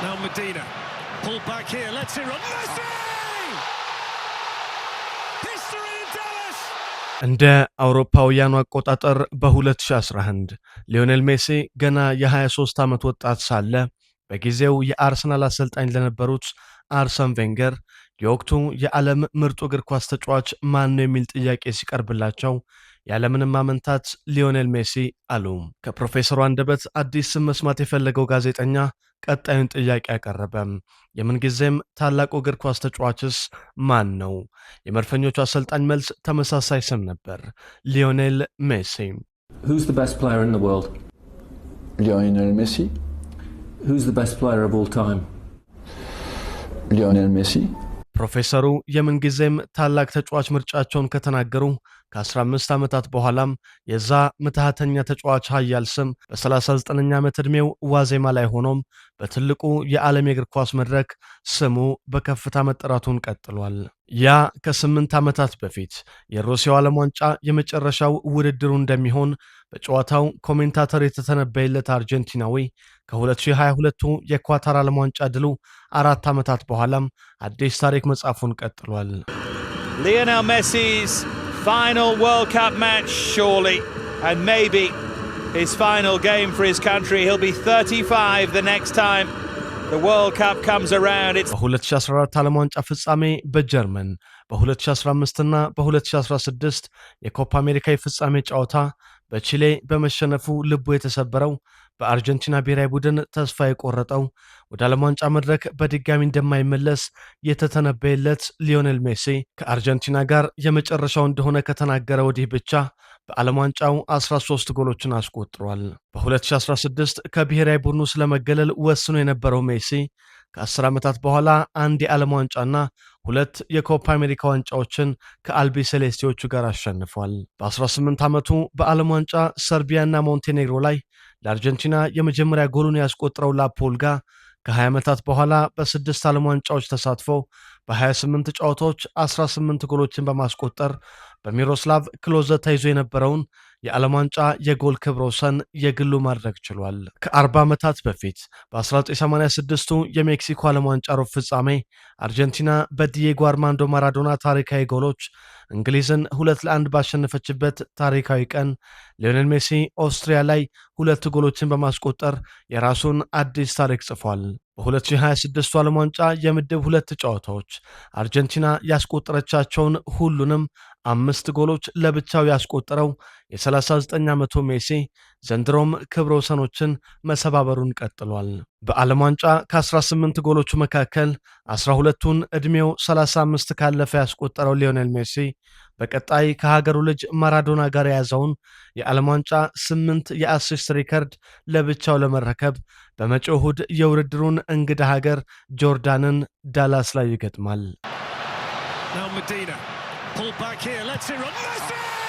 Now Medina, pulled back here, let's see run, Messi! History in Dallas! እንደ አውሮፓውያኑ አቆጣጠር በ2011 ሊዮኔል ሜሲ ገና የ23 ዓመት ወጣት ሳለ በጊዜው የአርሰናል አሰልጣኝ ለነበሩት አርሰን ቬንገር የወቅቱ የዓለም ምርጡ እግር ኳስ ተጫዋች ማን ነው የሚል ጥያቄ ሲቀርብላቸው ያለምንም ማመንታት ሊዮኔል ሜሲ አሉ። ከፕሮፌሰሩ አንደበት አዲስ ስም መስማት የፈለገው ጋዜጠኛ ቀጣዩን ጥያቄ አቀረበ። የምንጊዜም ታላቁ እግር ኳስ ተጫዋችስ ማን ነው? የመድፈኞቹ አሰልጣኝ መልስ ተመሳሳይ ስም ነበር፣ ሊዮኔል ሜሲ። Who's the best player in the world? Lionel Messi. Who's the best player of all time? Lionel Messi. ፕሮፌሰሩ የምንጊዜም ታላቅ ተጫዋች ምርጫቸውን ከተናገሩ ከ15 ዓመታት በኋላም የዛ ምትሃተኛ ተጫዋች ኃያል ስም በ39ኛ ዓመት ዕድሜው ዋዜማ ላይ ሆኖም በትልቁ የዓለም የእግር ኳስ መድረክ ስሙ በከፍታ መጠራቱን ቀጥሏል። ያ ከ8 ዓመታት በፊት የሩሲያው ዓለም ዋንጫ የመጨረሻው ውድድሩ እንደሚሆን በጨዋታው ኮሜንታተር የተተነበየለት አርጀንቲናዊ ከ2022ቱ የኳታር ዓለም ዋንጫ ድሉ 4 ዓመታት በኋላም አዲስ ታሪክ መጻፉን ቀጥሏል። Lionel Messi's final World Cup match, surely, and maybe his final game for his country. He'll be 35 the next time the World Cup comes around. በ2014 ዓለም ዋንጫ ፍጻሜ በጀርመን በ2015 እና በ2016 የኮፓ አሜሪካ የፍጻሜ ጨዋታ በቺሌ በመሸነፉ ልቡ የተሰበረው በአርጀንቲና ብሔራዊ ቡድን ተስፋ የቆረጠው ወደ ዓለም ዋንጫ መድረክ በድጋሚ እንደማይመለስ የተተነበየለት ሊዮኔል ሜሲ ከአርጀንቲና ጋር የመጨረሻው እንደሆነ ከተናገረ ወዲህ ብቻ በዓለም ዋንጫው 13 ጎሎችን አስቆጥሯል። በ2016 ከብሔራዊ ቡድኑ ስለመገለል ወስኖ የነበረው ሜሲ ከ10 ዓመታት በኋላ አንድ የዓለም ዋንጫና 2 የኮፓ አሜሪካ ዋንጫዎችን ከአልቢ ሴሌስቲዎቹ ጋር አሸንፏል። በ18 ዓመቱ በዓለም ዋንጫ ሰርቢያና ሞንቴኔግሮ ላይ ለአርጀንቲና የመጀመሪያ ጎሉን ያስቆጠረው ላፖልጋ ከ20 ዓመታት በኋላ በ6 ዓለም ዋንጫዎች ተሳትፎ በ28 ጨዋታዎች 18 ጎሎችን በማስቆጠር በሚሮስላቭ ክሎዘ ተይዞ የነበረውን የዓለም ዋንጫ የጎል ክብረ ወሰን የግሉ ማድረግ ችሏል። ከ40 ዓመታት በፊት በ1986ቱ የሜክሲኮ ዓለም ዋንጫ ሩብ ፍጻሜ አርጀንቲና በዲዬጎ አርማንዶ ማራዶና ታሪካዊ ጎሎች እንግሊዝን 2-1 ባሸነፈችበት ታሪካዊ ቀን ሊዮኔል ሜሲ ኦስትሪያ ላይ 2 ጎሎችን በማስቆጠር የራሱን አዲስ ታሪክ ጽፏል። በ2026 ዓለም ዋንጫ የምድብ 2 ጨዋታዎች አርጀንቲና ያስቆጠረቻቸውን ሁሉንም 5 ጎሎች ለብቻው ያስቆጠረው የ39 ዓመቱ ሜሲ ዘንድሮም ክብረ ወሰኖችን መሰባበሩን ቀጥሏል። በዓለም ዋንጫ ከ18 ጎሎቹ መካከል 12ቱን ዕድሜው 35 ካለፈ ያስቆጠረው ሊዮኔል ሜሲ በቀጣይ ከሀገሩ ልጅ ማራዶና ጋር የያዘውን የዓለም ዋንጫ 8 የአሲስት ሪከርድ ለብቻው ለመረከብ በመጪው እሁድ የውድድሩን እንግዳ ሀገር ጆርዳንን ዳላስ ላይ ይገጥማል። Now Medina, pulled back here, let's see run, Messi!